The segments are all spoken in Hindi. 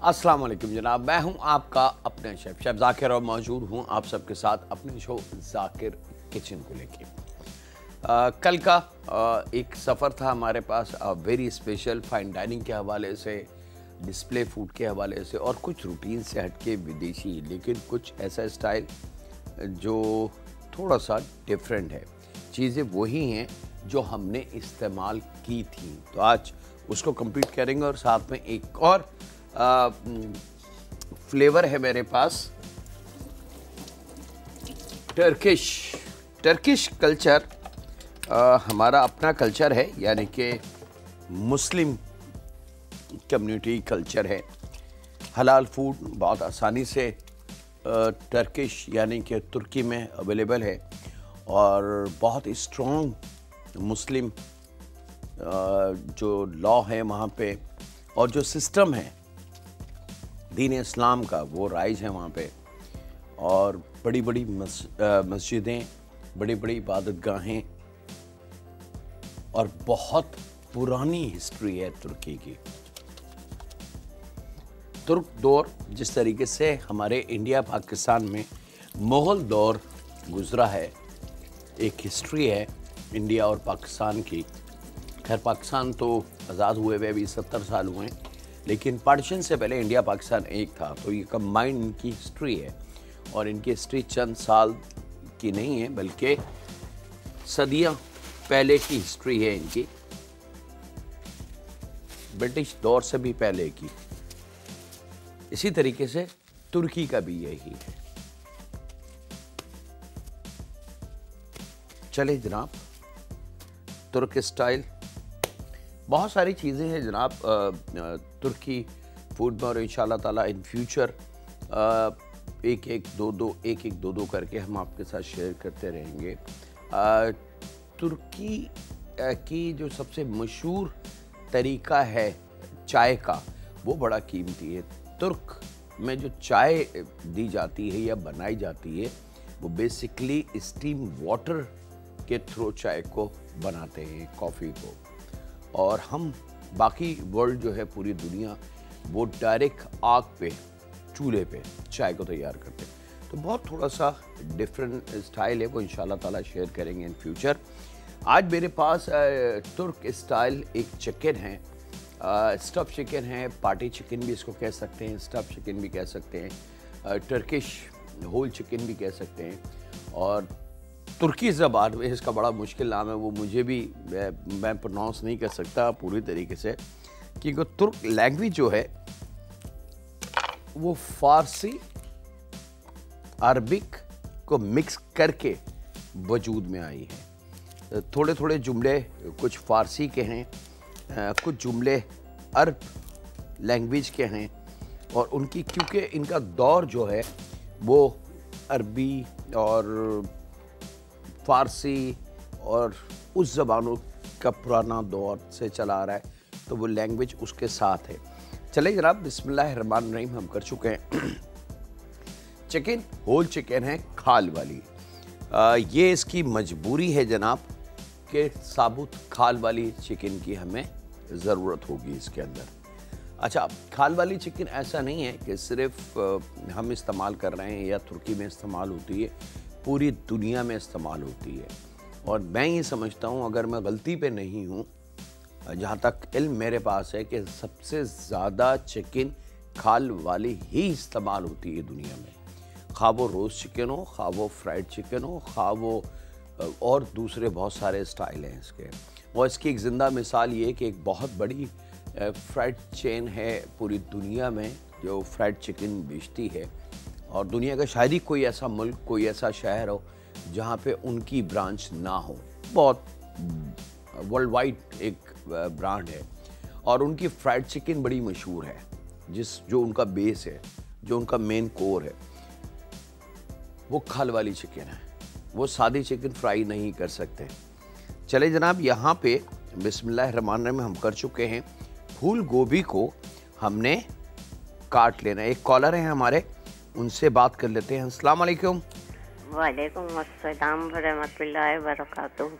अस्सलाम वालेकुम जनाब, मैं हूं आपका अपना शेफ जाकिर और मौजूद हूं आप सबके साथ अपने शो जाकिर किचन को लेके। कल का एक सफ़र था हमारे पास वेरी स्पेशल फाइन डाइनिंग के हवाले से, डिस्प्ले फूड के हवाले से और कुछ रूटीन से हटके विदेशी, लेकिन कुछ ऐसा स्टाइल जो थोड़ा सा डिफरेंट है। चीज़ें वही हैं जो हमने इस्तेमाल की थी, तो आज उसको कंप्लीट करेंगे और साथ में एक और फ्लेवर है मेरे पास, टर्किश कल्चर। हमारा अपना कल्चर है, यानी कि मुस्लिम कम्युनिटी कल्चर है। हलाल फूड बहुत आसानी से टर्किश यानी कि तुर्की में अवेलेबल है और बहुत स्ट्रॉन्ग मुस्लिम जो लॉ है वहाँ पे और जो सिस्टम है दीन इस्लाम का वो राइज है वहाँ पे, और बड़ी बड़ी मस्जिदें, बड़ी बड़ी इबादतगाहें और बहुत पुरानी हिस्ट्री है तुर्की की। तुर्क दौर जिस तरीके से हमारे इंडिया पाकिस्तान में मुग़ल दौर गुज़रा है, एक हिस्ट्री है इंडिया और पाकिस्तान की। खैर पाकिस्तान तो आज़ाद हुए हुए अभी 70 साल हुए हैं, लेकिन पार्टीशन से पहले इंडिया पाकिस्तान एक था, तो ये कंबाइंड इनकी हिस्ट्री है। और इनकी हिस्ट्री चंद साल की नहीं है बल्कि सदियां पहले की हिस्ट्री है इनकी, ब्रिटिश दौर से भी पहले की। इसी तरीके से तुर्की का भी यही है। चले जनाब, तुर्क स्टाइल बहुत सारी चीज़ें हैं जनाब तुर्की फूड में, और इंशाल्लाह ताला इन फ्यूचर एक एक दो दो करके हम आपके साथ शेयर करते रहेंगे। तुर्की की जो सबसे मशहूर तरीका है चाय का, वो बड़ा कीमती है। तुर्क में जो चाय दी जाती है या बनाई जाती है वो बेसिकली स्टीम वाटर के थ्रू चाय को बनाते हैं, कॉफ़ी को। और हम बाकी वर्ल्ड जो है, पूरी दुनिया, वो डायरेक्ट आग पे, चूल्हे पे चाय को तैयार करते हैं। तो बहुत थोड़ा सा डिफरेंट स्टाइल है, वो इंशाल्लाह ताला शेयर करेंगे इन फ्यूचर। आज मेरे पास तुर्क स्टाइल एक चिकन है, स्टफ चिकन है, पार्टी चिकन भी इसको कह सकते हैं, स्टफ चिकन भी कह सकते हैं, टर्किश होल चिकन भी कह सकते हैं। और तुर्की ज़बान में इसका बड़ा मुश्किल नाम है, वो मुझे भी मैं प्रोनाउंस नहीं कर सकता पूरी तरीके से, क्योंकि तुर्क लैंग्वेज जो है वो फ़ारसी अरबिक को मिक्स करके वजूद में आई है। थोड़े थोड़े जुमले कुछ फ़ारसी के हैं, कुछ जुमले अरब लैंग्वेज के हैं, और उनकी क्योंकि इनका दौर जो है वो अरबी और फ़ारसी और उस ज़बानों का पुराना दौर से चला आ रहा है, तो वो लैंग्वेज उसके साथ है। चले जनाब, बिस्मिल्लाहिर्रहमानिर्रहीम हम कर चुके हैं। चिकन होल चिकन है, खाल वाली। ये इसकी मजबूरी है जनाब कि साबुत खाल वाली चिकन की हमें ज़रूरत होगी इसके अंदर। अच्छा, खाल वाली चिकन ऐसा नहीं है कि सिर्फ हम इस्तेमाल कर रहे हैं या तुर्की में इस्तेमाल होती है, पूरी दुनिया में इस्तेमाल होती है। और मैं ये समझता हूँ, अगर मैं गलती पे नहीं हूँ, जहाँ तक इल्म मेरे पास है, कि सबसे ज़्यादा चिकन खाल वाली ही इस्तेमाल होती है दुनिया में। खा वो रोस्ट चिकन हो, खा वो फ्राइड चिकन हो, खा वो और दूसरे बहुत सारे स्टाइल हैं इसके। और इसकी एक ज़िंदा मिसाल ये कि एक बहुत बड़ी फ्राइड चेन है पूरी दुनिया में जो फ्राइड चिकन बेचती है, और दुनिया का शायद ही कोई ऐसा मुल्क, कोई ऐसा शहर हो जहाँ पे उनकी ब्रांच ना हो। बहुत वर्ल्ड वाइड एक ब्रांड है, और उनकी फ्राइड चिकन बड़ी मशहूर है। जो उनका बेस है, जो उनका मेन कोर है, वो खाल वाली चिकन है। वो सादी चिकन फ्राई नहीं कर सकते। चले जनाब, यहाँ पे बिस्मिल्लाहिर्रहमानिर्रहीम हम कर चुके हैं। फूल गोभी को हमने काट लेना है। एक कॉलर है हमारे, उनसे बात कर लेते हैं। अस्सलाम वालेकुम। वालेकुम अस्सलाम व रहमतुल्लाहि व बरकातुहू।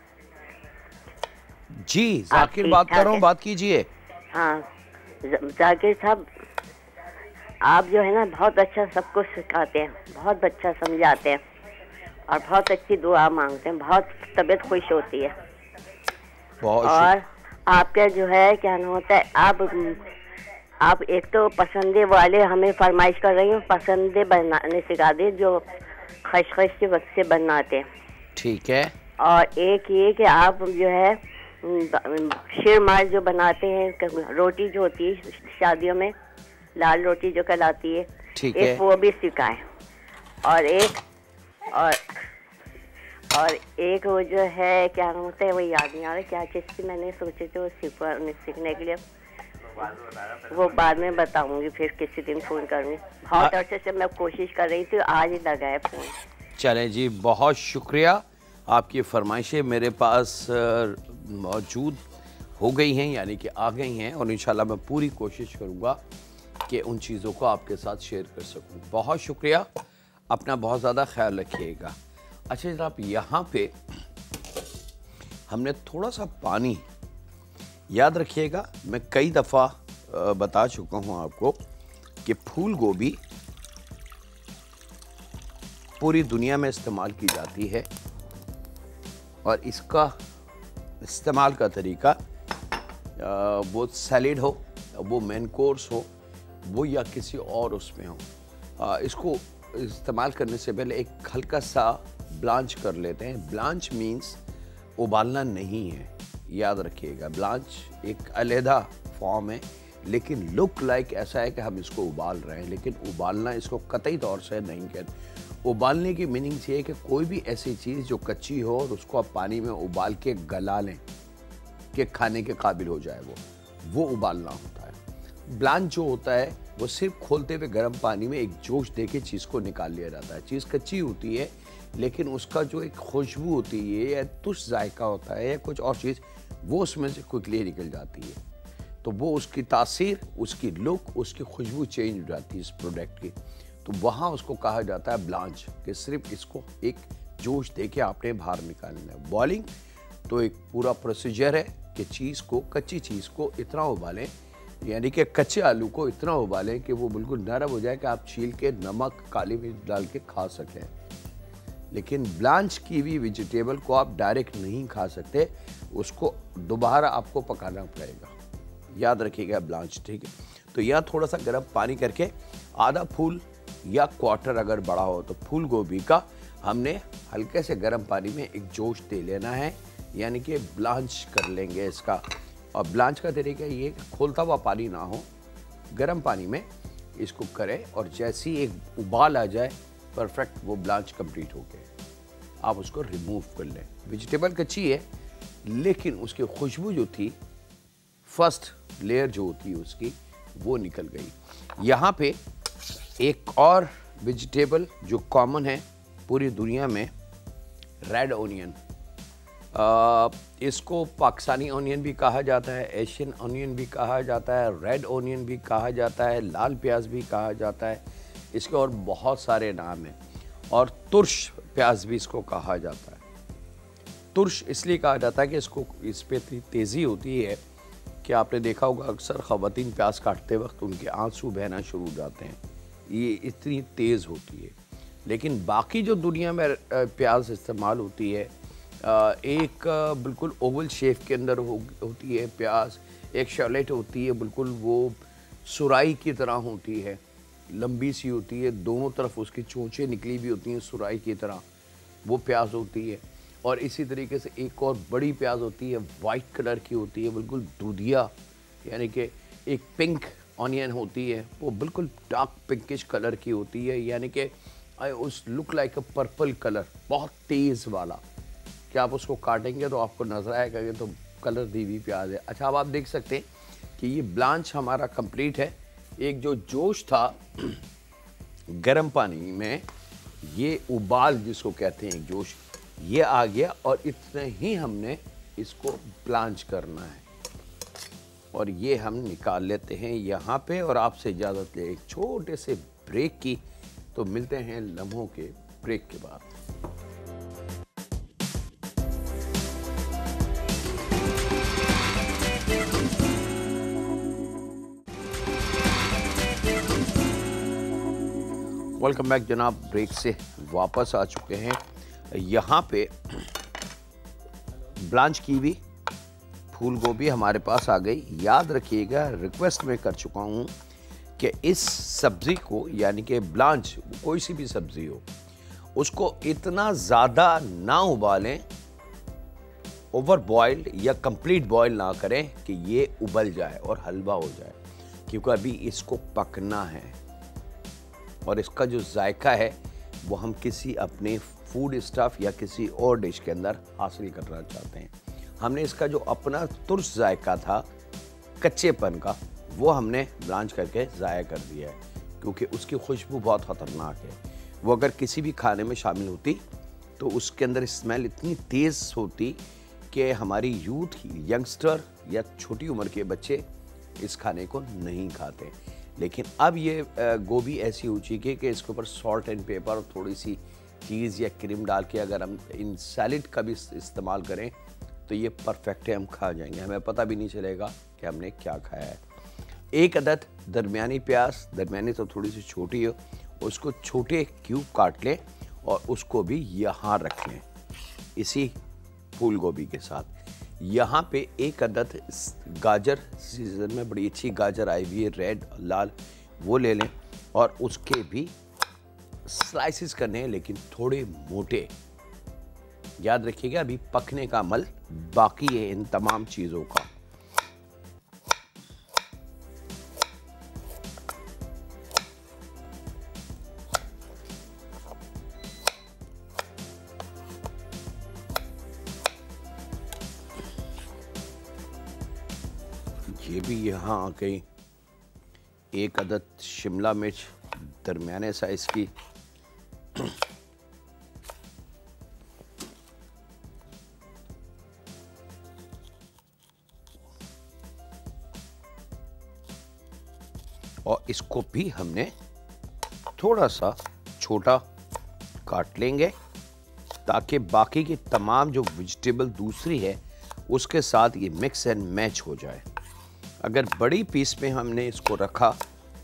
जी जाकिर बात कर रहा हूँ, बात कीजिए। हाँ जाकिर साहब, आप जो है ना बहुत अच्छा सब कुछ सिखाते हैं, बहुत अच्छा समझाते हैं और बहुत अच्छी दुआ मांगते हैं, बहुत तबीयत खुश होती है। और आपका जो है क्या नाम होता है, आप एक तो पसंदे वाले हमें फरमाइश कर रही हूँ, पसंदे बनाने सिखा दे जो खसखस के वक्त से बनाते हैं। ठीक है। और एक ये कि आप जो है शीरमार जो बनाते हैं, रोटी जो होती है शादियों में, लाल रोटी जो कहलाती है, ठीक एक है। वो भी सिखाएं। और एक और एक वो जो है क्या नाम होता है, वो याद नहीं आ रहा क्या चीज़ थी, मैंने सोचे थे वो सीखने के लिए, वो बाद में बताऊंगी, फिर किसी दिन फ़ोन करूंगी। बहुत अच्छे से मैं कोशिश कर रही थी, आज ही लगाया फ़ोन। चलें जी, बहुत शुक्रिया। आपकी फरमाइशें मेरे पास मौजूद हो गई हैं, यानी कि आ गई हैं, और इंशाल्लाह मैं पूरी कोशिश करूंगा कि उन चीज़ों को आपके साथ शेयर कर सकूं। बहुत शुक्रिया, अपना बहुत ज़्यादा ख्याल रखिएगा। अच्छा जनाब, यहाँ पे हमने थोड़ा सा पानी, याद रखिएगा मैं कई दफ़ा बता चुका हूँ आपको कि फूल गोभी पूरी दुनिया में इस्तेमाल की जाती है, और इसका इस्तेमाल का तरीका वो सैलेड हो, वो मेन कोर्स हो, वो या किसी और उसमें हो, इसको इस्तेमाल करने से पहले एक हल्का सा ब्लांच कर लेते हैं। ब्लांच मीन्स उबालना नहीं है, याद रखिएगा। ब्लांच एक अलहदा फॉर्म है, लेकिन लुक लाइक ऐसा है कि हम इसको उबाल रहे हैं, लेकिन उबालना इसको कतई तौर से नहीं कहते। उबालने की मीनिंग ये है कि कोई भी ऐसी चीज़ जो कच्ची हो और उसको आप पानी में उबाल के गला लें कि खाने के काबिल हो जाए, वो उबालना होता है। ब्लांच जो होता है वो सिर्फ खोलते हुए गर्म पानी में एक जोश दे के चीज़ को निकाल लिया जाता है। चीज़ कच्ची होती है, लेकिन उसका जो एक खुशबू होती है या तुष जायका होता है या कुछ और चीज़, वो उसमें से क्विकली निकल जाती है। तो वो उसकी तासीर, उसकी लुक, उसकी खुशबू चेंज हो जाती है इस प्रोडक्ट की। तो वहाँ उसको कहा जाता है ब्लांच, कि सिर्फ इसको एक जोश दे के आपने बाहर निकालना है। बॉइलिंग तो एक पूरा प्रोसीजर है कि चीज़ को, कच्ची चीज़ को इतना उबालें, यानी कि कच्चे आलू को इतना उबालें कि वो बिल्कुल नरम हो जाए कि आप छील के नमक, काली मिर्च डाल के खा सकें। लेकिन ब्लांच की भी वेजिटेबल को आप डायरेक्ट नहीं खा सकते, उसको दोबारा आपको पकाना पड़ेगा। याद रखिएगा ब्लांच, ठीक है। तो यह थोड़ा सा गर्म पानी करके आधा फूल या क्वार्टर अगर बड़ा हो तो फूल गोभी का हमने हल्के से गर्म पानी में एक जोश दे लेना है, यानी कि ब्लांच कर लेंगे इसका। और ब्लांच का तरीका ये कि खोलता हुआ पानी ना हो, गर्म पानी में इसको करें, और जैसे ही एक उबाल आ जाए परफेक्ट, वो ब्लांच कंप्लीट हो गए, आप उसको रिमूव कर लें। वेजिटेबल कच्ची है, लेकिन उसकी खुशबू जो थी, फर्स्ट लेयर जो होती है उसकी, वो निकल गई। यहाँ पे एक और वेजिटेबल जो कॉमन है पूरी दुनिया में, रेड ओनियन। इसको पाकिस्तानी ओनियन भी कहा जाता है, एशियन ओनियन भी कहा जाता है, रेड ओनियन भी कहा जाता है, लाल प्याज भी कहा जाता है, इसके और बहुत सारे नाम हैं। और तुर्श प्याज भी इसको कहा जाता है। तुर्श इसलिए कहा जाता है कि इसको, इस पे इतनी तेज़ी होती है कि आपने देखा होगा अक्सर ख़वातीन प्याज काटते वक्त उनके आंसू बहना शुरू हो जाते हैं, ये इतनी तेज़ होती है। लेकिन बाकी जो दुनिया में प्याज इस्तेमाल होती है, एक बिल्कुल ओवल शेप के अंदर होती है प्याज, एक शैलेट होती है बिल्कुल वो सुराई की तरह होती है, लंबी सी होती है, दोनों तरफ उसकी चोंचें निकली भी होती हैं सुराई की तरह, वो प्याज होती है। और इसी तरीके से एक और बड़ी प्याज होती है, वाइट कलर की होती है, बिल्कुल दूधिया, यानी कि एक पिंक ऑनियन होती है, वो बिल्कुल डार्क पिंकिश कलर की होती है, यानी कि उस लुक लाइक अ पर्पल कलर, बहुत तेज़ वाला, कि आप उसको काटेंगे तो आपको नजर आएगा कि तो कलर दी हुई प्याज है। अच्छा, अब आप देख सकते हैं कि ये ब्लांच हमारा कंप्लीट है। एक जो जोश था गर्म पानी में, ये उबाल जिसको कहते हैं एक जोश, ये आ गया, और इतने ही हमने इसको ब्लांच करना है, और ये हम निकाल लेते हैं यहाँ पे। और आपसे इजाज़त ले एक छोटे से ब्रेक की, तो मिलते हैं लम्हों के ब्रेक के बाद। वेलकम बैक जनाब, ब्रेक से वापस आ चुके हैं। यहाँ पे ब्लांच कीवी, फूल गोभी हमारे पास आ गई। याद रखिएगा, रिक्वेस्ट मैं कर चुका हूँ कि इस सब्ज़ी को, यानी कि ब्लांच, कोई सी भी सब्ज़ी हो, उसको इतना ज़्यादा ना उबालें, ओवर बॉइल्ड या कंप्लीट बॉयल ना करें कि ये उबल जाए और हलवा हो जाए, क्योंकि अभी इसको पकना है और इसका जो जायका है वो हम किसी अपने फूड स्टफ या किसी और डिश के अंदर हासिल करना चाहते हैं। हमने इसका जो अपना तुर्स जायका था कच्चेपन का, वो हमने ब्लांच करके ज़ाया कर दिया है, क्योंकि उसकी खुशबू बहुत ख़तरनाक है। वो अगर किसी भी खाने में शामिल होती तो उसके अंदर स्मेल इतनी तेज़ होती कि हमारी यूथ, यंगस्टर या छोटी उम्र के बच्चे इस खाने को नहीं खाते। लेकिन अब ये गोभी ऐसी हो चुकी है कि इसके ऊपर सॉल्ट एंड पेपर और थोड़ी सी चीज़ या क्रीम डाल के अगर हम इन सैलेड का भी इस्तेमाल करें तो ये परफेक्ट है, हम खा जाएंगे, हमें पता भी नहीं चलेगा कि हमने क्या खाया है। एक अदद दरमियानी प्याज, दरमियानी तो थोड़ी सी छोटी हो, उसको छोटे क्यूब काट लें और उसको भी यहाँ रख लें इसी फूल गोभी के साथ। यहाँ पे एक अदद गाजर, सीजन में बड़ी अच्छी गाजर आई हुई है, रेड लाल, वो ले लें और उसके भी स्लाइसिस करने हैं, लेकिन थोड़े मोटे। याद रखिएगा, अभी पकने का अमल बाकी है इन तमाम चीज़ों का। ये भी यहाँ आ गई एक अदद शिमला मिर्च दरमियाने साइज की, और इसको भी हमने थोड़ा सा छोटा काट लेंगे ताकि बाकी की तमाम जो वेजिटेबल दूसरी है उसके साथ ये मिक्स एंड मैच हो जाए। अगर बड़ी पीस में हमने इसको रखा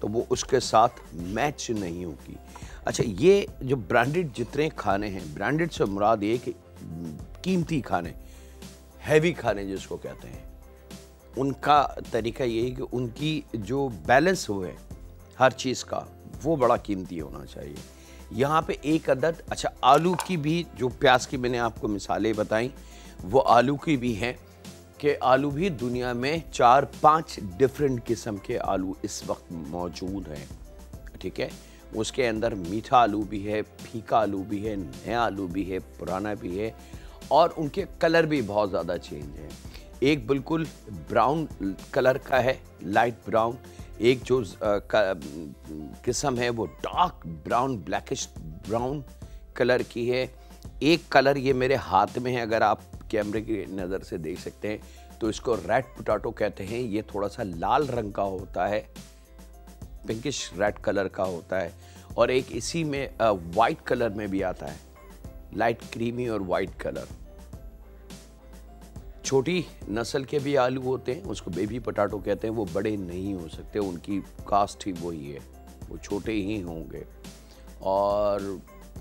तो वो उसके साथ मैच नहीं होगी। अच्छा, ये जो ब्रांडेड जितने खाने हैं, ब्रांडेड से मुराद ये कि कीमती खाने, हैवी खाने जिसको कहते हैं, उनका तरीका ये है कि उनकी जो बैलेंस हुए हर चीज़ का, वो बड़ा कीमती होना चाहिए। यहाँ पे एक अदद, अच्छा आलू की भी, जो प्याज की मैंने आपको मिसालें बताई, वो आलू की भी हैं कि आलू भी दुनिया में 4-5 डिफरेंट किस्म के आलू इस वक्त मौजूद हैं, ठीक है। उसके अंदर मीठा आलू भी है, फीका आलू भी है, नया आलू भी है, पुराना भी है, और उनके कलर भी बहुत ज़्यादा चेंज है। एक बिल्कुल ब्राउन कलर का है, लाइट ब्राउन, एक जो किस्म है वो dark brown, blackish brown colour की है। एक कलर ये मेरे हाथ में है, अगर आप कैमरे की नज़र से देख सकते हैं तो इसको रेड पोटैटो कहते हैं। ये थोड़ा सा लाल रंग का होता है, पिंकिश रेड कलर का होता है। और एक इसी में वाइट कलर में भी आता है, लाइट क्रीमी और वाइट कलर। छोटी नस्ल के भी आलू होते हैं, उसको बेबी पोटैटो कहते हैं। वो बड़े नहीं हो सकते, उनकी कास्ट ही वही है, वो छोटे ही होंगे।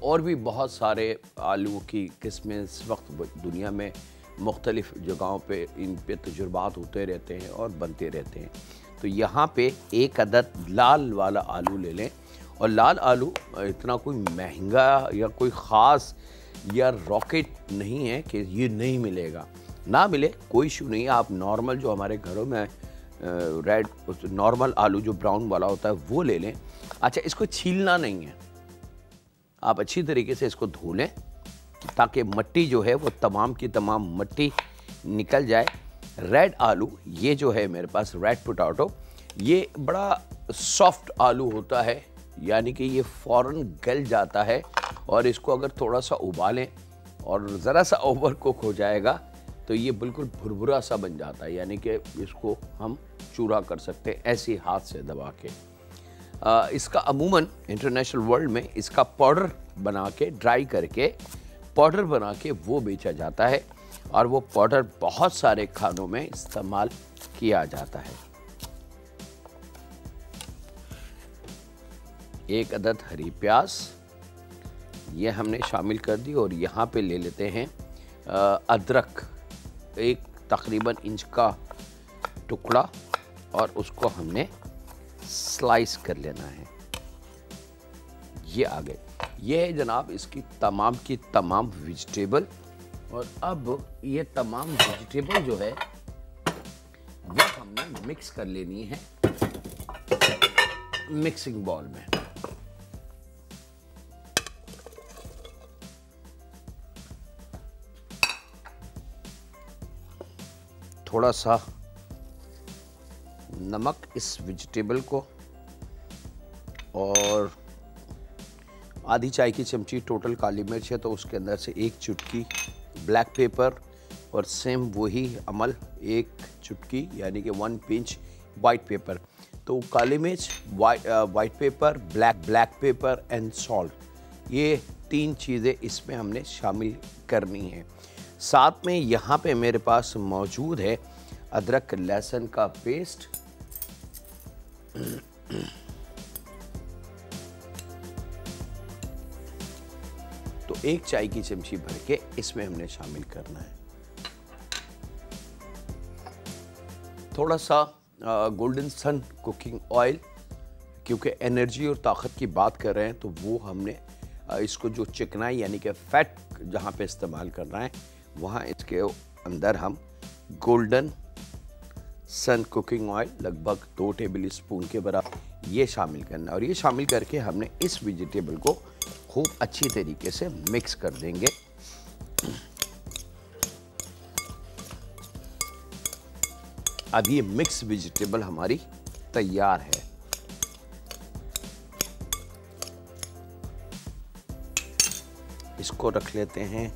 और भी बहुत सारे आलू की किस्में इस वक्त दुनिया में मुख्तलिफ जगहों पे इन पे तजुर्बात होते रहते हैं और बनते रहते हैं। तो यहाँ पे एक अदद लाल वाला आलू ले लें। और लाल आलू इतना कोई महंगा या कोई ख़ास या रॉकेट नहीं है कि ये नहीं मिलेगा, ना मिले कोई इशू नहीं है। आप नॉर्मल जो हमारे घरों में रेड नॉर्मल आलू जो ब्राउन वाला होता है वो ले लें। अच्छा, इसको छीलना नहीं है, आप अच्छी तरीके से इसको धो लें ताकि मिट्टी जो है वो तमाम की तमाम मिट्टी निकल जाए। रेड आलू, ये जो है मेरे पास रेड पोटैटो, ये बड़ा सॉफ्ट आलू होता है, यानी कि ये फ़ौरन गल जाता है। और इसको अगर थोड़ा सा उबालें और ज़रा सा ओवर कुक हो जाएगा तो ये बिल्कुल भुरभुरा सा बन जाता है, यानी कि इसको हम चूरा कर सकते हैं ऐसे हाथ से दबा के। इसका अमूमन इंटरनेशनल वर्ल्ड में इसका पाउडर बना के, ड्राई करके पाउडर बना के वो बेचा जाता है, और वो पाउडर बहुत सारे खानों में इस्तेमाल किया जाता है। 1 अदद हरी प्याज ये हमने शामिल कर दी। और यहाँ पे ले लेते हैं अदरक, एक तकरीबन इंच का टुकड़ा, और उसको हमने स्लाइस कर लेना है। ये आ गए, ये है जनाब इसकी तमाम की तमाम वेजिटेबल। और अब ये तमाम वेजिटेबल जो है वो हमने मिक्स कर लेनी है मिक्सिंग बाउल में। थोड़ा सा नमक इस वेजिटेबल को, और आधी चाय की चमची टोटल काली मिर्च है तो उसके अंदर से 1 चुटकी ब्लैक पेपर, और सेम वही अमल 1 चुटकी यानी कि 1 पिंच वाइट पेपर। तो काली मिर्च, white paper, black pepper and salt, ये 3 चीज़ें इसमें हमने शामिल करनी है। साथ में यहाँ पे मेरे पास मौजूद है अदरक लहसुन का पेस्ट। तो 1 चाय की चमची भर के इसमें हमने शामिल करना है। थोड़ा सा गोल्डन सन कुकिंग ऑयल, क्योंकि एनर्जी और ताकत की बात कर रहे हैं तो वो हमने इसको जो चिकनाई यानी कि फैट जहाँ पे इस्तेमाल करना है वहाँ इसके अंदर हम गोल्डन सन कुकिंग ऑयल लगभग 2 टेबल स्पून के बराबर ये शामिल करना है। और ये शामिल करके हमने इस वेजिटेबल को खूब अच्छी तरीके से मिक्स कर देंगे। अब ये मिक्स वेजिटेबल हमारी तैयार है। इसको रख लेते हैं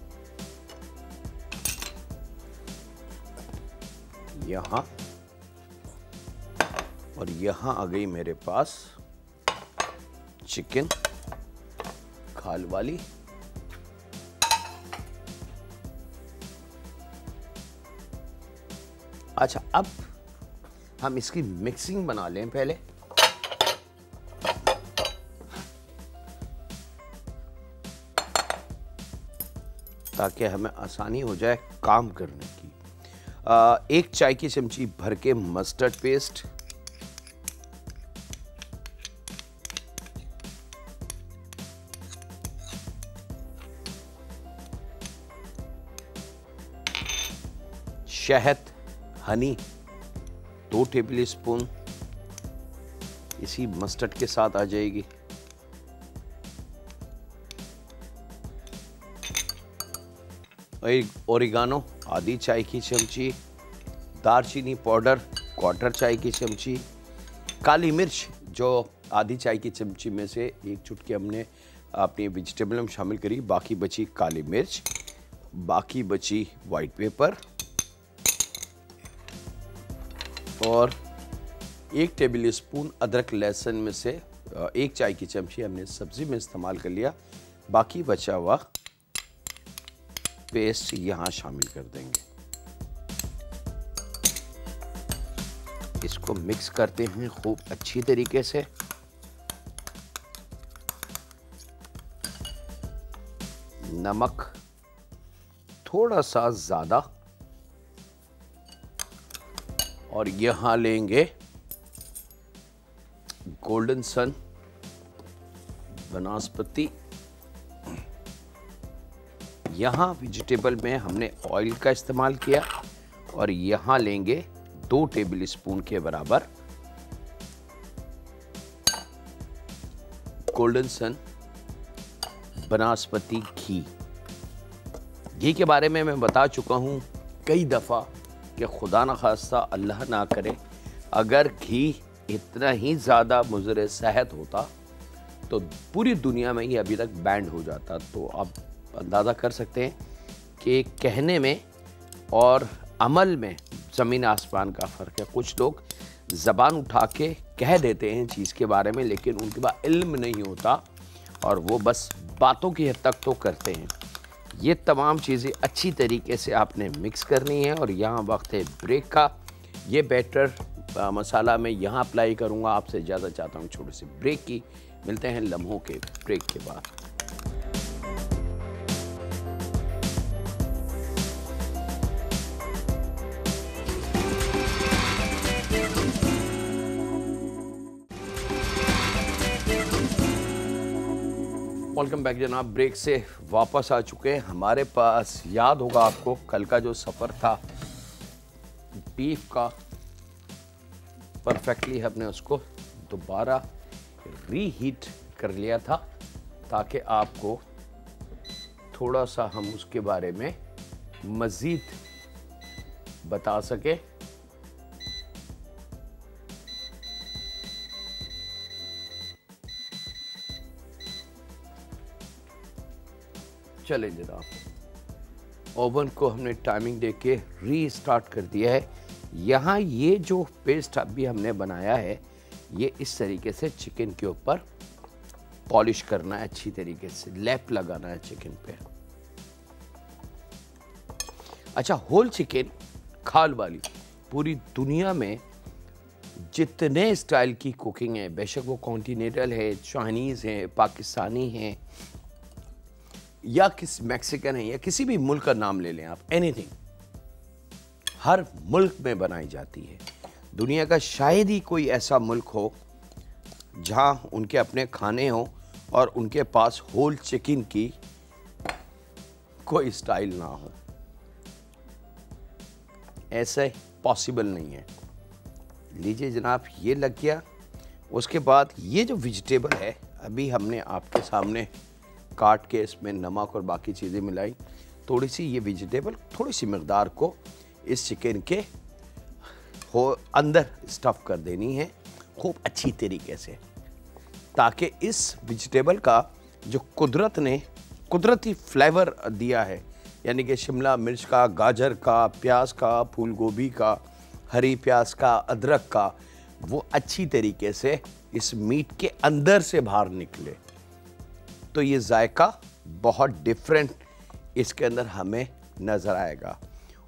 यहाँ, और यहाँ आ गई मेरे पास चिकन खाल वाली। अच्छा, अब हम इसकी मिक्सिंग बना लें पहले। ताकि हमें आसानी हो जाए काम करने की। 1 चाय की चमची भर के मस्टर्ड पेस्ट, शहद हनी 2 टेबल स्पून इसी मस्टर्ड के साथ आ जाएगी। ओरिगानो आधी चाय की चमची, दालचीनी पाउडर 1/4 चाय की चमची, काली मिर्च जो आधी चाय की चमची में से 1 चुटकी हमने अपनी वेजिटेबल में शामिल करी, बाकी बची काली मिर्च, बाकी बची वाइट पेपर, और 1 टेबल स्पून अदरक लहसुन में से 1 चाय की चमची हमने सब्जी में इस्तेमाल कर लिया। बाकी बचा हुआ पेस्ट यहाँ शामिल कर देंगे। इसको मिक्स करते हैं खूब अच्छी तरीके से। नमक थोड़ा सा ज़्यादा, और यहाँ लेंगे गोल्डन सन वनस्पति। यहाँ वेजिटेबल में हमने ऑयल का इस्तेमाल किया, और यहाँ लेंगे 2 टेबल स्पून के बराबर गोल्डन सन वनस्पति घी। घी के बारे में मैं बता चुका हूँ कई दफ़ा कि खुदा न खास्ता अल्लाह ना करे अगर घी इतना ही ज़्यादा मुज़र सेहत होता तो पूरी दुनिया में ही अभी तक बैंड हो जाता। तो आप अंदाज़ा कर सकते हैं कि कहने में और अमल में ज़मीन आसमान का फ़र्क है। कुछ लोग ज़बान उठा के कह देते हैं चीज़ के बारे में, लेकिन उनके पास इल्म नहीं होता और वो बस बातों की हद तक तो करते हैं। ये तमाम चीज़ें अच्छी तरीके से आपने मिक्स करनी है। और यहाँ वक्त है ब्रेक का। ये बैटर मसाला मैं यहाँ अप्लाई करूँगा। आपसे इजाज़त चाहता हूँ छोटे से ब्रेक की। मिलते हैं लम्हों के ब्रेक के बाद। वेलकम बैक जनाब, ब्रेक से वापस आ चुके हैं। हमारे पास याद होगा आपको कल का जो सफ़र था बीफ का, परफेक्टली हमने उसको दोबारा रीहीट कर लिया था ताकि आपको थोड़ा सा हम उसके बारे में मज़ीद बता सके। चले जनाब, ओवन को हमने टाइमिंग दे के रीस्टार्ट कर दिया है। यहाँ ये जो पेस्ट अभी हमने बनाया है ये इस तरीके से चिकन के ऊपर पॉलिश करना है, अच्छी तरीके से लैप लगाना है चिकन पे। अच्छा, होल चिकन खाल वाली पूरी दुनिया में जितने स्टाइल की कुकिंग है, बेशक वो कॉन्टिनेंटल है, चाइनीज़ है, पाकिस्तानी है या किस मैक्सिकन है या किसी भी मुल्क का नाम ले लें आप, एनीथिंग हर मुल्क में बनाई जाती है। दुनिया का शायद ही कोई ऐसा मुल्क हो जहां उनके अपने खाने हो और उनके पास होल चिकन की कोई स्टाइल ना हो। ऐसे पॉसिबल नहीं है। लीजिए जनाब, ये लग गया। उसके बाद ये जो वेजिटेबल है अभी हमने आपके सामने काट के इसमें नमक और बाकी चीज़ें मिलाई। थोड़ी सी ये वेजिटेबल थोड़ी सी मकदार को इस चिकन के अंदर स्टफ़ कर देनी है खूब अच्छी तरीके से, ताकि इस वेजिटेबल का जो कुदरत ने कुदरती फ्लेवर दिया है, यानी कि शिमला मिर्च का, गाजर का, प्याज का, फूल गोभी का, हरी प्याज का, अदरक का, वो अच्छी तरीके से इस मीट के अंदर से बाहर निकले। तो ये जायका बहुत डिफरेंट इसके अंदर हमें नज़र आएगा।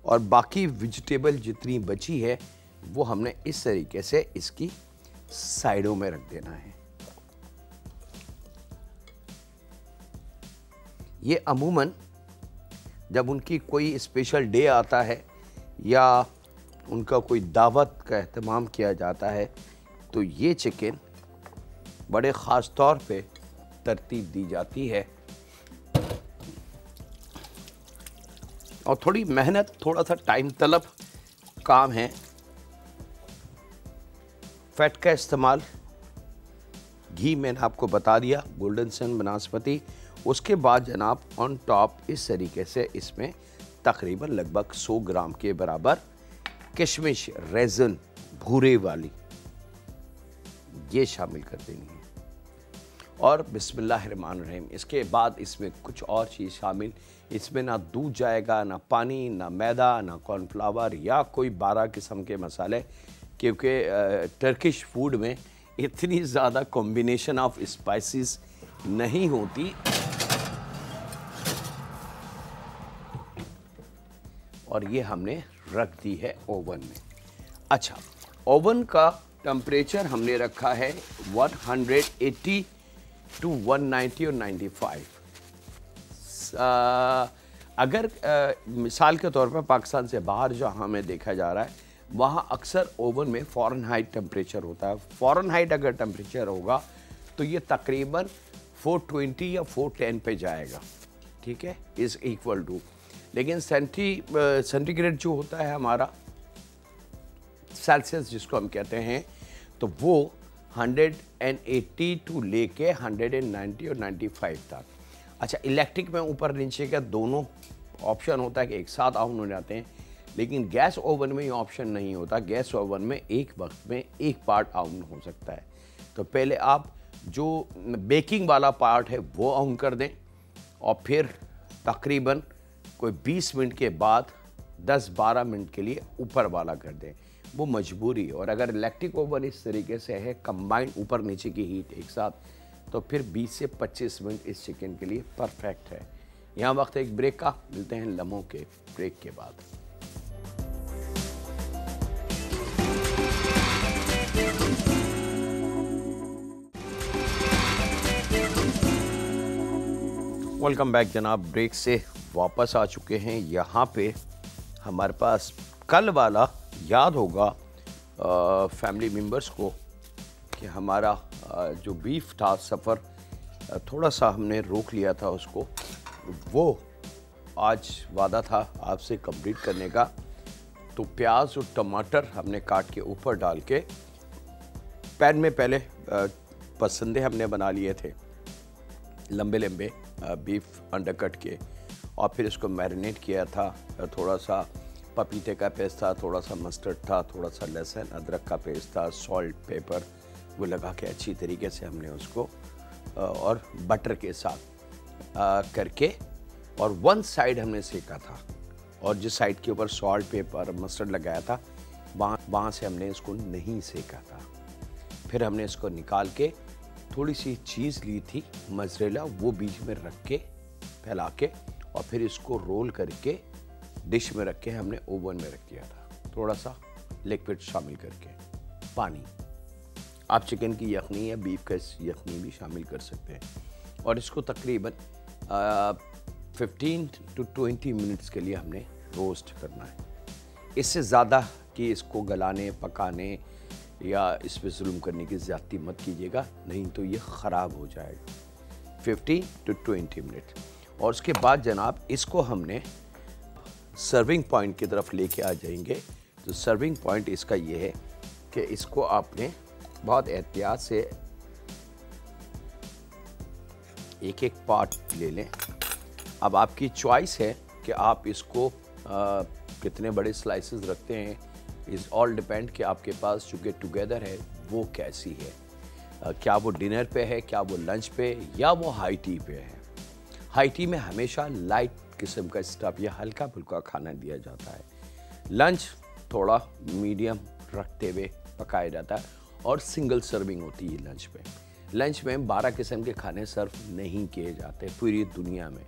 और बाकी वेजिटेबल जितनी बची है वो हमने इस तरीके से इसकी साइडों में रख देना है। ये अमूमन जब उनकी कोई स्पेशल डे आता है या उनका कोई दावत का एहतमाम किया जाता है तो ये चिकन बड़े ख़ास तौर पे तरतीब दी जाती है। और थोड़ी मेहनत, थोड़ा सा टाइम तलब काम है। फैट का इस्तेमाल, घी मैंने आपको बता दिया, गोल्डन सन बनास्पति। उसके बाद जनाब ऑन टॉप इस तरीके से इसमें तकरीबन लगभग 100 ग्राम के बराबर किशमिश, रेज़न, भूरे वाली, ये शामिल कर देनी है। और बिस्मिल्लाहिर्रहमानिर्रहीम। इसके बाद इसमें कुछ और चीज़ शामिल, इसमें ना दूध जाएगा, ना पानी, ना मैदा, ना कॉर्नफ्लावर या कोई 12 किस्म के मसाले, क्योंकि टर्किश फूड में इतनी ज़्यादा कॉम्बिनेशन ऑफ स्पाइसेस नहीं होती। और ये हमने रख दी है ओवन में। अच्छा, ओवन का टेम्परेचर हमने रखा है 180 टू 190 और 95। अगर मिसाल के तौर पर पाकिस्तान से बाहर जहाँ हमें देखा जा रहा है वहाँ अक्सर ओवन में फ़ारेनहाइट टेम्परेचर होता है। फ़ारेनहाइट अगर टेम्परेचर होगा तो ये तकरीबन 420 या 410 पे जाएगा, ठीक है, इज़ इक्वल टू। लेकिन सेंटीग्रेड जो होता है हमारा, सेल्सियस जिसको हम कहते हैं, तो वो 180 टू लेके 190 और 95 तक। अच्छा, इलेक्ट्रिक में ऊपर नीचे का दोनों ऑप्शन होता है कि एक साथ ऑन हो जाते हैं, लेकिन गैस ओवन में ये ऑप्शन नहीं होता। गैस ओवन में एक वक्त में एक पार्ट ऑन हो सकता है। तो पहले आप जो बेकिंग वाला पार्ट है वो ऑन कर दें और फिर तकरीबन कोई 20 मिनट के बाद 10-12 मिनट के लिए ऊपर वाला कर दें, वो मजबूरी है। और अगर इलेक्ट्रिक ओवन इस तरीके से है कंबाइंड ऊपर नीचे की हीट एक साथ, तो फिर 20 से 25 मिनट इस चिकन के लिए परफेक्ट है। यहाँ वक्त एक ब्रेक का, मिलते हैं लम्हों के ब्रेक के बाद। वेलकम बैक जनाब, ब्रेक से वापस आ चुके हैं। यहाँ पे हमारे पास कल वाला याद होगा फैमिली मेम्बर्स को कि हमारा जो बीफ था सफ़र थोड़ा सा हमने रोक लिया था उसको, वो आज वादा था आपसे कंप्लीट करने का। तो प्याज और टमाटर हमने काट के ऊपर डाल के पैन में पहले पसंदे हमने बना लिए थे, लंबे लंबे बीफ अंडरकट के, और फिर इसको मैरिनेट किया था। थोड़ा सा पपीते का पेस्ट था, थोड़ा सा मस्टर्ड था, थोड़ा सा लहसुन अदरक का पेस्ट था, सॉल्ट पेपर वो लगा के अच्छी तरीके से हमने उसको और बटर के साथ करके और वन साइड हमने सेका था, और जिस साइड के ऊपर सॉल्ट पेपर मस्टर्ड लगाया था वहाँ से हमने इसको नहीं सेका था। फिर हमने इसको निकाल के थोड़ी सी चीज़ ली थी मोज़रेला, वो बीच में रख के फैला के, और फिर इसको रोल करके डिश में रख के हमने ओवन में रख दिया था, थोड़ा सा लिक्विड शामिल करके। पानी, आप चिकन की यखनी या बीफ का यखनी भी शामिल कर सकते हैं, और इसको तकरीबन 15 to 20 मिनट्स के लिए हमने रोस्ट करना है। इससे ज़्यादा कि इसको गलाने पकाने या इस पर जुल्म करने की ज़्यादती मत कीजिएगा, नहीं तो ये ख़राब हो जाएगा। 15 to 20 मिनट। और उसके बाद जनाब इसको हमने सर्विंग पॉइंट की तरफ लेके आ जाएंगे। तो सर्विंग पॉइंट इसका ये है कि इसको आपने बहुत एहतियात से एक एक पार्ट ले लें। अब आपकी चॉइस है कि आप इसको कितने बड़े स्लाइसेस रखते हैं, इज़ ऑल डिपेंड कि आपके पास जो गेट टुगेदर है वो कैसी है, क्या वो डिनर पे है, क्या वो लंच पे, या वो हाई टी पे है। हाई टी में हमेशा लाइट किस्म का स्टफ या हल्का फुल्का खाना दिया जाता है, लंच थोड़ा मीडियम रखते हुए पकाया जाता है, और सिंगल सर्विंग होती है लंच पे। लंच में 12 किस्म के खाने सर्व नहीं किए जाते पूरी दुनिया में।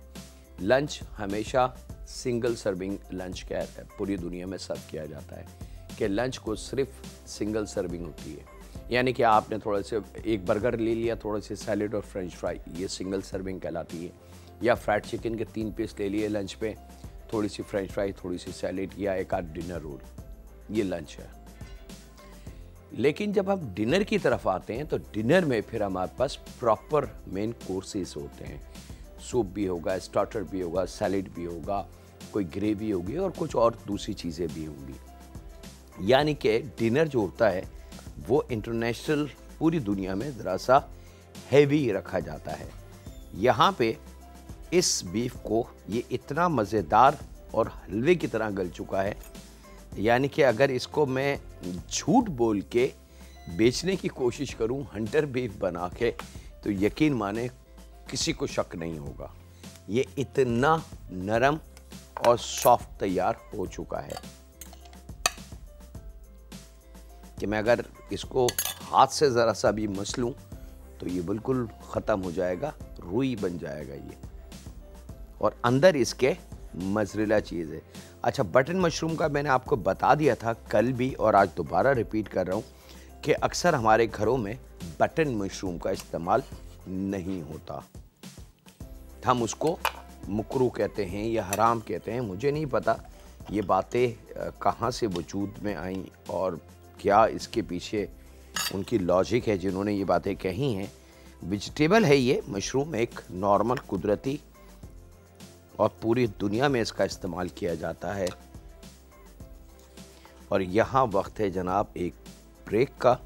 लंच हमेशा सिंगल सर्विंग लंच क्या है पूरी दुनिया में सर्व किया जाता है, कि लंच को सिर्फ सिंगल सर्विंग होती है। यानी कि आपने थोड़ा से एक बर्गर ले लिया, थोड़ा से सैलेड और फ्रेंच फ्राई, ये सिंगल सर्विंग कहलाती है। या फ्राइड चिकन के 3 पीस ले लिए लंच पे, थोड़ी सी फ्रेंच फ्राई, थोड़ी सी सैलेड या एक आध डिनर रोल, ये लंच है। लेकिन जब हम डिनर की तरफ आते हैं तो डिनर में फिर हमारे पास प्रॉपर मेन कोर्सेस होते हैं। सूप भी होगा, स्टार्टर भी होगा, सैलेड भी होगा, कोई ग्रेवी होगी और कुछ और दूसरी चीज़ें भी होंगी। यानी कि डिनर जो होता है वो इंटरनेशनल पूरी दुनिया में ज़रा सा हैवी रखा जाता है। यहाँ पे इस बीफ को ये इतना मज़ेदार और हलवे की तरह गल चुका है, यानी कि अगर इसको मैं झूठ बोल के बेचने की कोशिश करूं हंटर बीफ बना के, तो यकीन माने किसी को शक नहीं होगा। ये इतना नरम और सॉफ्ट तैयार हो चुका है कि मैं अगर इसको हाथ से ज़रा सा भी मस लूं तो ये बिल्कुल ख़त्म हो जाएगा, रुई बन जाएगा ये, और अंदर इसके मोज़रेला चीज़ है। अच्छा, बटन मशरूम का मैंने आपको बता दिया था कल भी, और आज दोबारा रिपीट कर रहा हूँ कि अक्सर हमारे घरों में बटन मशरूम का इस्तेमाल नहीं होता। हम उसको मुकरू कहते हैं या हराम कहते हैं, मुझे नहीं पता ये बातें कहाँ से वजूद में आई और क्या इसके पीछे उनकी लॉजिक है जिन्होंने ये बातें कही हैं। वेजिटेबल है ये मशरूम, एक नॉर्मल कुदरती, और पूरी दुनिया में इसका इस्तेमाल किया जाता है। और यहाँ वक्त है जनाब एक ब्रेक का।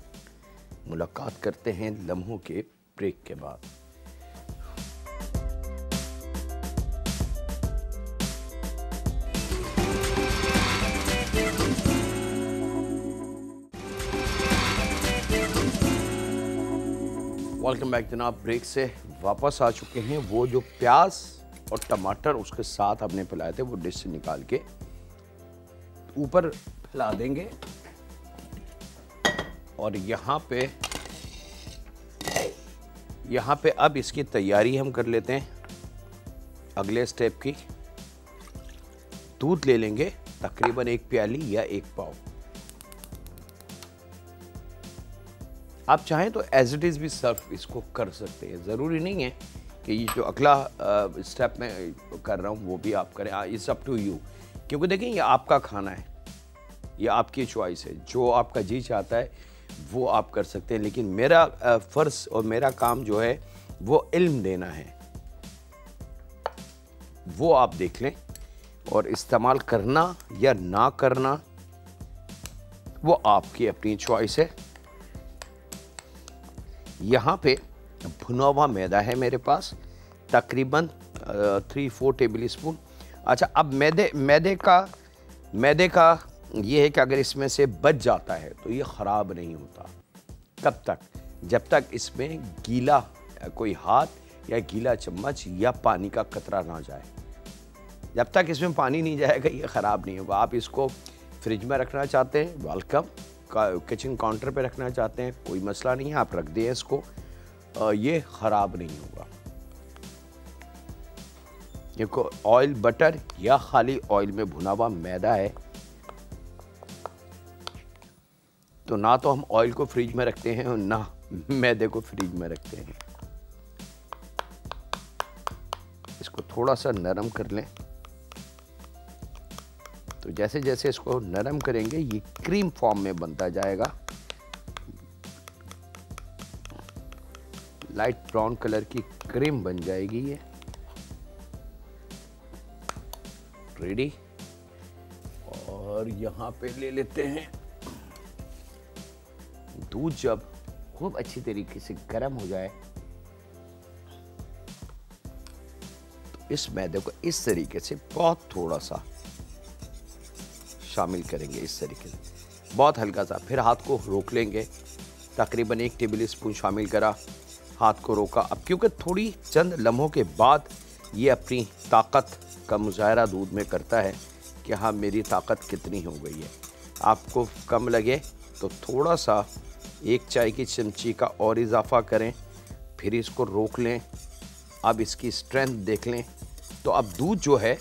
मुलाकात करते हैं लम्हों के ब्रेक के बाद। वेलकम बैक जनाब, ब्रेक से वापस आ चुके हैं। वो जो प्याज और टमाटर उसके साथ हमने पिलाए थे वो डिश से निकाल के ऊपर फैला देंगे, और यहाँ पे अब इसकी तैयारी हम कर लेते हैं अगले स्टेप की। दूध ले लेंगे तकरीबन 1 प्याली या 1 पाव। आप चाहें तो एज इट इज़ भी सर्व इसको कर सकते हैं, ज़रूरी नहीं है कि ये जो अगला स्टेप मैं कर रहा हूँ वो भी आप करें। इट्स अप टू यू, क्योंकि देखें ये आपका खाना है, ये आपकी चॉइस है, जो आपका जी चाहता है वो आप कर सकते हैं। लेकिन मेरा फ़र्ज़ और मेरा काम जो है वो इल्म देना है, वो आप देख लें, और इस्तेमाल करना या ना करना वो आपकी अपनी चॉइस है। यहाँ पे भुना हुआ मैदा है मेरे पास, तकरीबन 3-4 टेबल स्पून। अच्छा, अब मैदे का ये है कि अगर इसमें से बच जाता है तो ये ख़राब नहीं होता। कब तक? जब तक इसमें गीला कोई हाथ या गीला चम्मच या पानी का कतरा ना जाए। जब तक इसमें पानी नहीं जाएगा ये ख़राब नहीं होगा। आप इसको फ्रिज में रखना चाहते हैं, वेलकम। किचन काउंटर पे रखना चाहते हैं, कोई मसला नहीं है, आप रख दें इसको, ये ख़राब नहीं होगा। देखो, ऑयल बटर या खाली ऑयल में भुना हुआ मैदा है, तो ना तो हम ऑयल को फ्रिज में रखते हैं और ना मैदे को फ्रिज में रखते हैं। इसको थोड़ा सा नरम कर लें, तो जैसे जैसे इसको नरम करेंगे ये क्रीम फॉर्म में बनता जाएगा। लाइट ब्राउन कलर की क्रीम बन जाएगी ये। रेडी। और यहाँ पे ले लेते हैं दूध। जब खूब अच्छी तरीके से गर्म हो जाए तो इस मैदे को इस तरीके से बहुत थोड़ा सा शामिल करेंगे, इस तरीके से बहुत हल्का सा। फिर हाथ को रोक लेंगे, तकरीबन 1 टेबल स्पून शामिल करा, हाथ को रोका। अब क्योंकि थोड़ी चंद लम्हों के बाद ये अपनी ताकत का मुजाहरा दूध में करता है कि हाँ मेरी ताकत कितनी हो गई है। आपको कम लगे तो थोड़ा सा 1 चाय की चमची का और इजाफा करें, फिर इसको रोक लें। अब इसकी स्ट्रेंथ देख लें, तो अब दूध जो है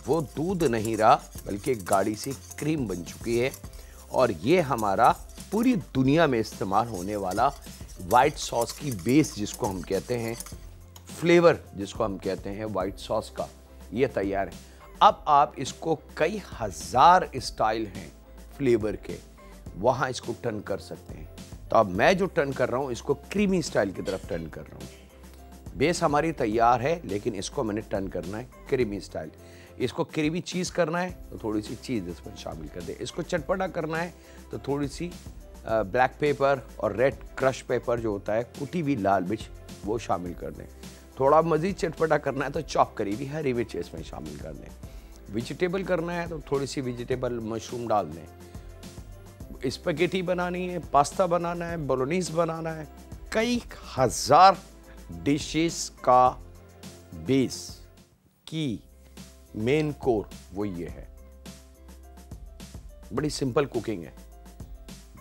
वो दूध नहीं रहा बल्कि गाढ़ी सी क्रीम बन चुकी है। और ये हमारा पूरी दुनिया में इस्तेमाल होने वाला वाइट सॉस की बेस, जिसको हम कहते हैं फ्लेवर, जिसको हम कहते हैं वाइट सॉस का, ये तैयार है। अब आप इसको कई हज़ार स्टाइल हैं फ्लेवर के, वहाँ इसको टर्न कर सकते हैं। तो अब मैं जो टर्न कर रहा हूँ इसको क्रीमी स्टाइल की तरफ टर्न कर रहा हूँ। बेस हमारी तैयार है, लेकिन इसको मैंने टर्न करना है क्रीमी स्टाइल। इसको क्रीमी चीज़ करना है तो थोड़ी सी चीज़ इसमें शामिल कर दें। इसको चटपटा करना है तो थोड़ी सी ब्लैक पेपर और रेड क्रश पेपर जो होता है, कुटी हुई लाल मिर्च, वो शामिल कर दें। थोड़ा मज़ीद चटपटा करना है तो चॉप करी हुई हरी मिर्च इसमें शामिल कर दें। वेजिटेबल करना है तो थोड़ी सी वेजिटेबल मशरूम डाल दें। स्पैगेटी बनानी है, पास्ता बनाना है, बोलोनीज बनाना है, कई हज़ार डिशेस का बेस की मेन कोर वो ये है। बड़ी सिंपल कुकिंग है,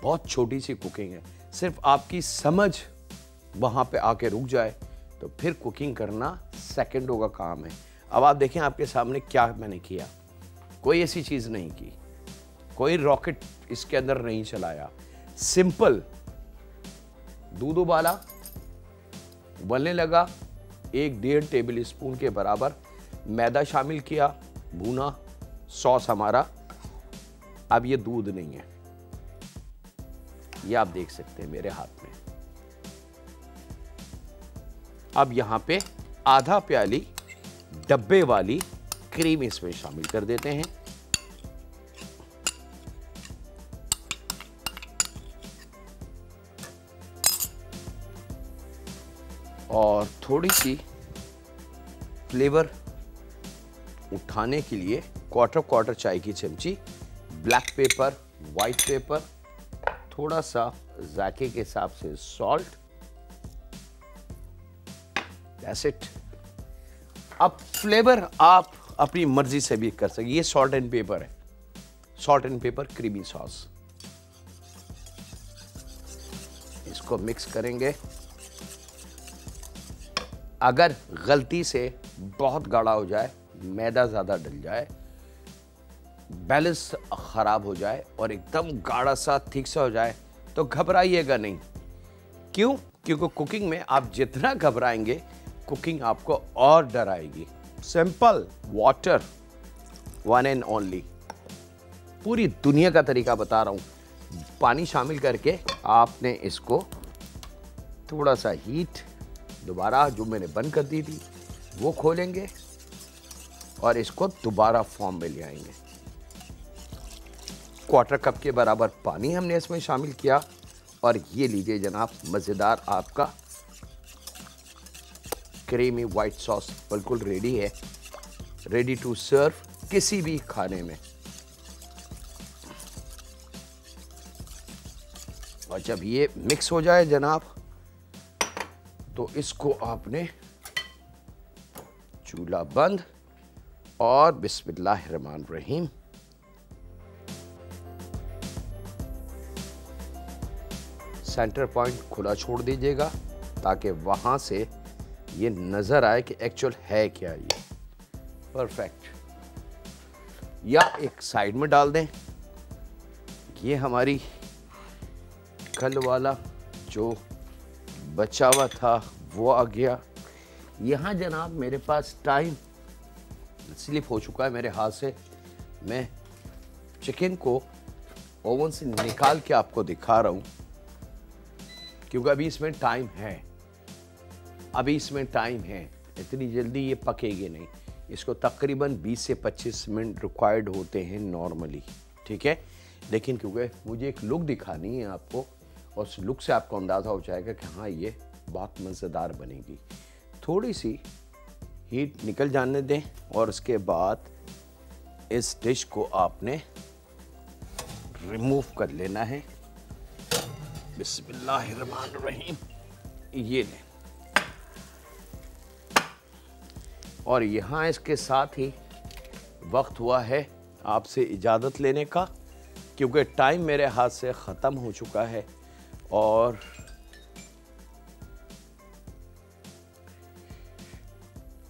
बहुत छोटी सी कुकिंग है। सिर्फ आपकी समझ वहां पे आके रुक जाए तो फिर कुकिंग करना सेकंडों का काम है। अब आप देखें आपके सामने क्या मैंने किया। कोई ऐसी चीज नहीं की, कोई रॉकेट इसके अंदर नहीं चलाया। सिंपल दूध उबाला, उबलने लगा, 1-1.5 टेबल स्पून के बराबर मैदा शामिल किया, भुना, सॉस हमारा। अब ये दूध नहीं है, ये आप देख सकते हैं मेरे हाथ में। अब यहां पे आधा प्याली डब्बे वाली क्रीम इसमें शामिल कर देते हैं। और थोड़ी सी फ्लेवर उठाने के लिए क्वार्टर चाय की चमची ब्लैक पेपर, वाइट पेपर, थोड़ा सा जायके के हिसाब से सॉल्ट, दैट्स इट। अब फ्लेवर आप अपनी मर्जी से भी कर सकते। ये सॉल्ट एंड पेपर है, salt and paper creamy sauce. इसको मिक्स करेंगे। अगर गलती से बहुत गाढ़ा हो जाए, मैदा ज़्यादा डल जाए, बैलेंस ख़राब हो जाए और एकदम गाढ़ा सा थिक सा हो जाए तो घबराइएगा नहीं। क्यों? क्योंकि कुकिंग में आप जितना घबराएंगे कुकिंग आपको और डराएगी। Simple water, one and only. पूरी दुनिया का तरीका बता रहा हूँ। पानी शामिल करके आपने इसको थोड़ा सा हीट, दोबारा जो मैंने बंद कर दी थी वो खोलेंगे और इसको दोबारा फॉर्म में ले आएंगे। क्वार्टर कप के बराबर पानी हमने इसमें शामिल किया और ये लीजिए जनाब, मज़ेदार आपका क्रीमी वाइट सॉस बिल्कुल रेडी है, रेडी टू सर्व किसी भी खाने में। और जब ये मिक्स हो जाए जनाब, तो इसको आपने चूल्हा बंद और बिस्मिल्लाहिर्रहमानिर्रहीम सेंटर पॉइंट खुला छोड़ दीजिएगा ताकि वहां से ये नजर आए कि एक्चुअल है क्या ये। परफेक्ट। या एक साइड में डाल दें। ये हमारी कल वाला जो बचा हुआ था वो आ गया। यहाँ जनाब मेरे पास टाइम स्लिप हो चुका है मेरे हाथ से। मैं चिकन को ओवन से निकाल के आपको दिखा रहा हूँ क्योंकि अभी इसमें टाइम है, अभी इसमें टाइम है, इतनी जल्दी ये पकेगी नहीं। इसको तकरीबन 20 से 25 मिनट रिक्वायर्ड होते हैं नॉर्मली, ठीक है। लेकिन क्योंकि मुझे एक लुक दिखानी है आपको और उस लुक से आपको अंदाज़ा हो जाएगा कि हाँ ये बहुत मज़ेदार बनेगी। थोड़ी सी हीट निकल जाने दें और उसके बाद इस डिश को आपने रिमूव कर लेना है। बिस्मिल्लाहिर्रहमानिर्रहीम। ये लें। और यहाँ इसके साथ ही वक्त हुआ है आपसे इजाज़त लेने का क्योंकि टाइम मेरे हाथ से ख़त्म हो चुका है। और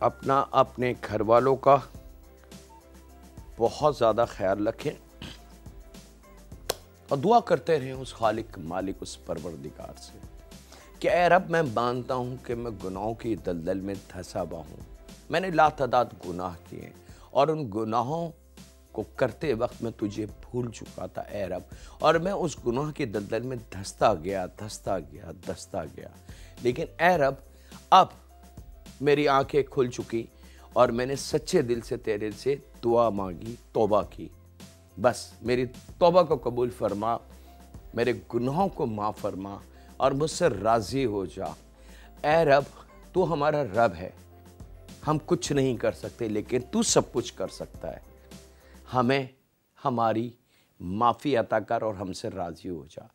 अपना अपने घर वालों का बहुत ज़्यादा ख्याल रखें और दुआ करते रहें उस खालिक मालिक उस परवरदिगार से कि ऐ रब, मैं मानता हूँ कि मैं गुनाहों की दलदल में धंसा हुआ हूँ। मैंने लातादाद गुनाह किए और उन गुनाहों को करते वक्त मैं तुझे भूल चुका था ऐ रब, और मैं उस गुनाह के दलदल में धंसता गया। लेकिन ऐ रब, अब मेरी आंखें खुल चुकी और मैंने सच्चे दिल से तेरे से दुआ मांगी, तौबा की। बस मेरी तौबा को कबूल फरमा, मेरे गुनाहों को माफ़ फरमा और मुझसे राज़ी हो जा। ऐ रब, तू हमारा रब है, हम कुछ नहीं कर सकते लेकिन तू सब कुछ कर सकता है। हमें हमारी माफ़ी अता कर और हमसे राज़ी हो जा।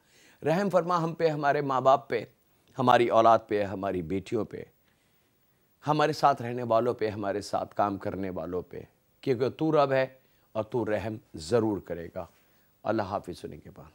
रहम फरमा हम पे, हमारे माँ बाप पे, हमारी औलाद पे, हमारी बेटियों पे, हमारे साथ रहने वालों पे, हमारे साथ काम करने वालों पे, क्योंकि तू रब है और तू रहम ज़रूर करेगा। अल्लाह हाफ़िज़। सुनने के बाद